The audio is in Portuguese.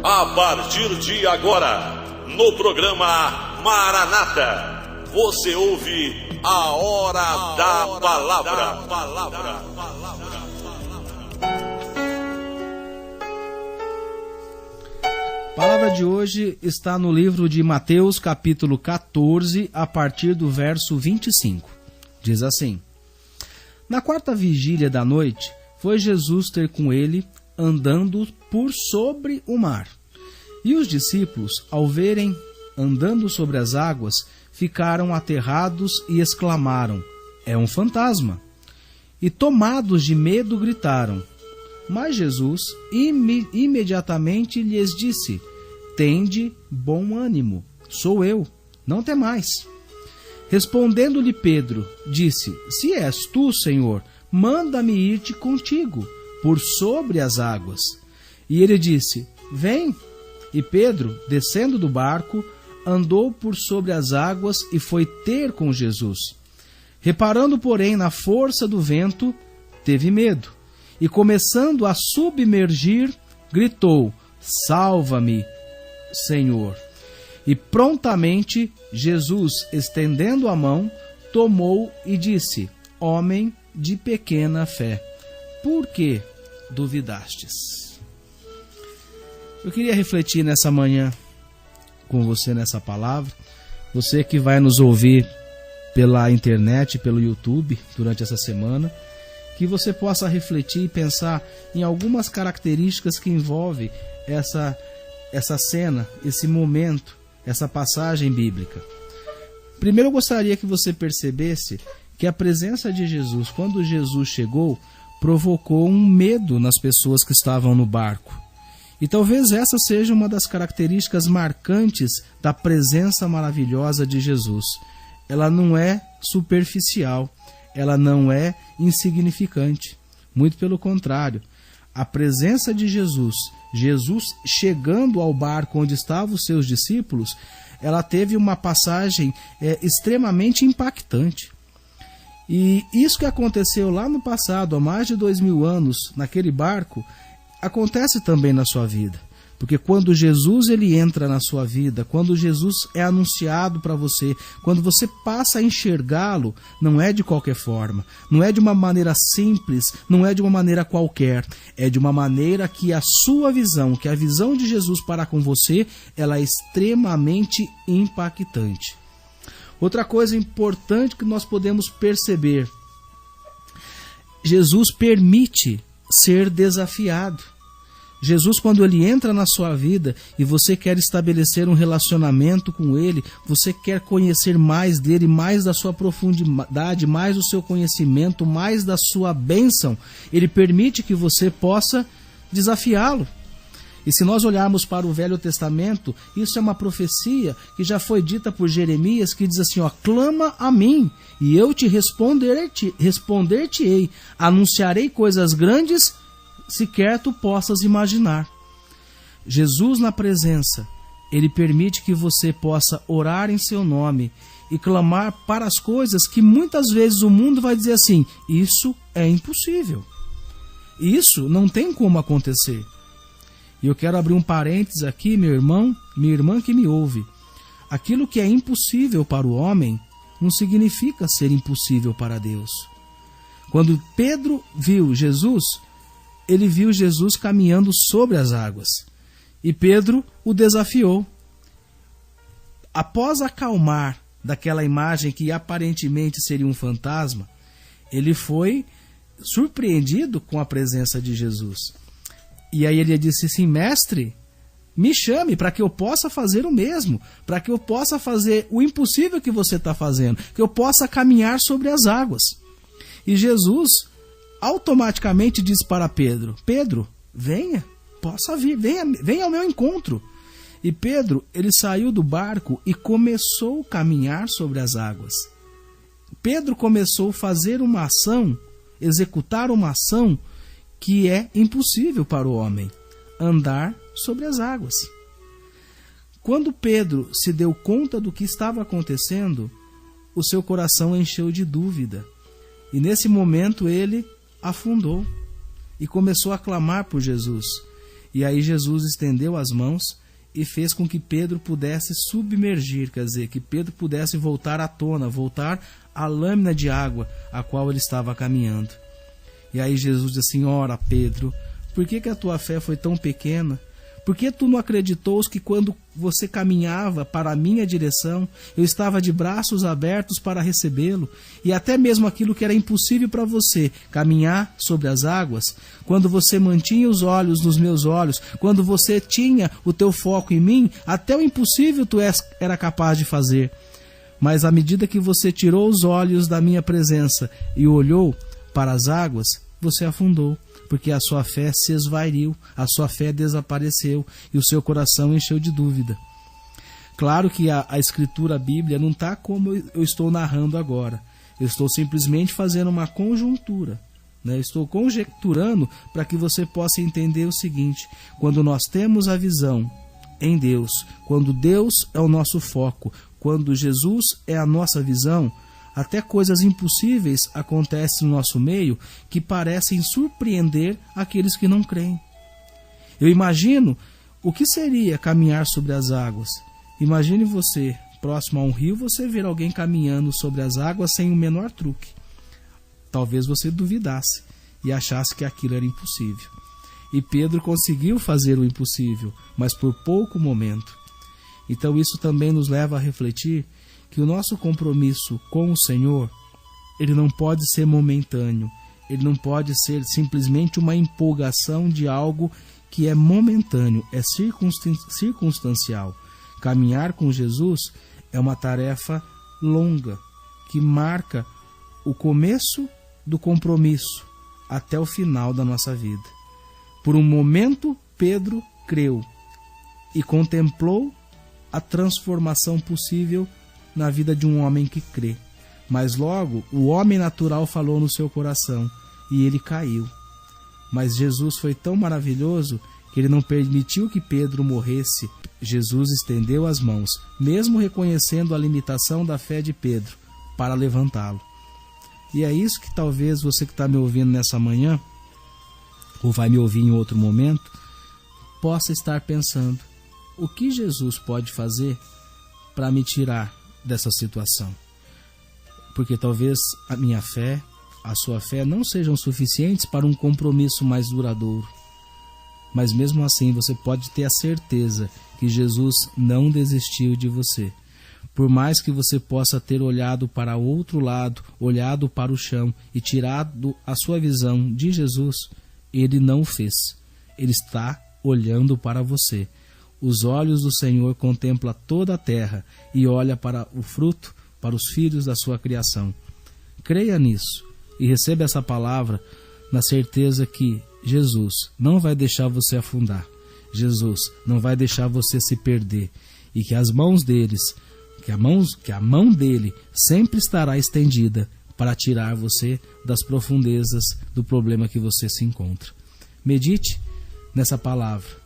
A partir de agora, no programa Maranata, você ouve a Hora da Palavra. A palavra de hoje está no livro de Mateus, capítulo 14, a partir do verso 25. Diz assim: Na quarta vigília da noite, foi Jesus ter com ele, andando por sobre o mar. E os discípulos, ao verem andando sobre as águas, ficaram aterrados e exclamaram: É um fantasma! E tomados de medo gritaram. Mas Jesus imediatamente lhes disse: Tende bom ânimo, sou eu, não temais. Respondendo-lhe Pedro, disse: Se és tu, Senhor, manda-me ir-te contigo, por sobre as águas. E ele disse: Vem. E Pedro, descendo do barco, andou por sobre as águas e foi ter com Jesus. Reparando, porém, na força do vento, teve medo. E começando a submergir, gritou: Salva-me, Senhor! E prontamente Jesus, estendendo a mão, tomou e disse: Homem de pequena fé, por que duvidastes? Eu queria refletir nessa manhã com você nessa palavra. Você que vai nos ouvir pela internet, pelo YouTube durante essa semana, que você possa refletir e pensar em algumas características que envolvem essa cena, esse momento, essa passagem bíblica. Primeiro eu gostaria que você percebesse que a presença de Jesus, quando Jesus chegou, provocou um medo nas pessoas que estavam no barco. E talvez essa seja uma das características marcantes da presença maravilhosa de Jesus. Ela não é superficial, ela não é insignificante. Muito pelo contrário, a presença de Jesus chegando ao barco onde estavam os seus discípulos, ela teve uma passagem extremamente impactante. E isso que aconteceu lá no passado, há mais de 2000 anos, naquele barco, acontece também na sua vida. Porque quando Jesus ele entra na sua vida, quando Jesus é anunciado para você, quando você passa a enxergá-lo, não é de qualquer forma, não é de uma maneira simples, não é de uma maneira qualquer, é de uma maneira que a sua visão, que a visão de Jesus para com você, ela é extremamente impactante. Outra coisa importante que nós podemos perceber: Jesus permite ser desafiado. Jesus, quando ele entra na sua vida e você quer estabelecer um relacionamento com ele, você quer conhecer mais dele, mais da sua profundidade, mais do seu conhecimento, mais da sua bênção, ele permite que você possa desafiá-lo. E se nós olharmos para o Velho Testamento, isso é uma profecia que já foi dita por Jeremias, que diz assim: clama a mim e eu te responder-te-ei, anunciarei coisas grandes sequer tu possas imaginar. Jesus na presença, ele permite que você possa orar em seu nome e clamar para as coisas que muitas vezes o mundo vai dizer assim: isso é impossível, isso não tem como acontecer. E eu quero abrir um parênteses aqui, meu irmão, minha irmã que me ouve. Aquilo que é impossível para o homem não significa ser impossível para Deus. Quando Pedro viu Jesus, ele viu Jesus caminhando sobre as águas. E Pedro o desafiou. Após acalmar daquela imagem que aparentemente seria um fantasma, ele foi surpreendido com a presença de Jesus. E aí ele disse assim: Mestre, me chame para que eu possa fazer o mesmo, para que eu possa fazer o impossível que você está fazendo, que eu possa caminhar sobre as águas. E Jesus automaticamente diz para Pedro: Pedro, venha, possa vir, venha ao meu encontro. E Pedro, ele saiu do barco e começou a caminhar sobre as águas. Pedro começou a fazer uma ação, executar uma ação que é impossível para o homem: andar sobre as águas. Quando Pedro se deu conta do que estava acontecendo, o seu coração encheu de dúvida. E nesse momento ele afundou e começou a clamar por Jesus. E aí Jesus estendeu as mãos e fez com que Pedro pudesse submergir, quer dizer, que Pedro pudesse voltar à tona, voltar à lâmina de água a qual ele estava caminhando. E aí Jesus disse assim: ora, Pedro, por que a tua fé foi tão pequena? Por que tu não acreditou que quando você caminhava para a minha direção, eu estava de braços abertos para recebê-lo? E até mesmo aquilo que era impossível para você, caminhar sobre as águas, quando você mantinha os olhos nos meus olhos, quando você tinha o teu foco em mim, até o impossível tu era capaz de fazer. Mas à medida que você tirou os olhos da minha presença e olhou para as águas, você afundou, porque a sua fé se esvairiu, a sua fé desapareceu e o seu coração encheu de dúvida. Claro que a Escritura, a Bíblia, não está como eu estou narrando agora. Eu estou simplesmente fazendo uma conjuntura, né? Estou conjecturando para que você possa entender o seguinte: quando nós temos a visão em Deus, quando Deus é o nosso foco, quando Jesus é a nossa visão, até coisas impossíveis acontecem no nosso meio que parecem surpreender aqueles que não creem. Eu imagino o que seria caminhar sobre as águas. Imagine você, próximo a um rio, você ver alguém caminhando sobre as águas sem o menor truque. Talvez você duvidasse e achasse que aquilo era impossível. E Pedro conseguiu fazer o impossível, mas por pouco momento. Então isso também nos leva a refletir que o nosso compromisso com o Senhor, ele não pode ser momentâneo, ele não pode ser simplesmente uma empolgação de algo que é momentâneo, é circunstancial. Caminhar com Jesus é uma tarefa longa, que marca o começo do compromisso até o final da nossa vida. Por um momento, Pedro creu e contemplou a transformação possível na vida de um homem que crê. Mas logo o homem natural falou no seu coração e ele caiu. Mas Jesus foi tão maravilhoso que ele não permitiu que Pedro morresse. Jesus estendeu as mãos, mesmo reconhecendo a limitação da fé de Pedro, para levantá-lo. E é isso que talvez você que está me ouvindo nessa manhã, ou vai me ouvir em outro momento, possa estar pensando: o que Jesus pode fazer para me tirar dessa situação? Porque talvez a minha fé, a sua fé não sejam suficientes para um compromisso mais duradouro. Mas mesmo assim você pode ter a certeza que Jesus não desistiu de você. Por mais que você possa ter olhado para outro lado, olhado para o chão e tirado a sua visão de Jesus, Ele não o fez. Ele está olhando para você. Os olhos do Senhor contemplam toda a terra e olha para o fruto, para os filhos da sua criação. Creia nisso e receba essa palavra na certeza que Jesus não vai deixar você afundar. Jesus não vai deixar você se perder e que as mãos deles, que a mão dele sempre estará estendida para tirar você das profundezas do problema que você se encontra. Medite nessa palavra.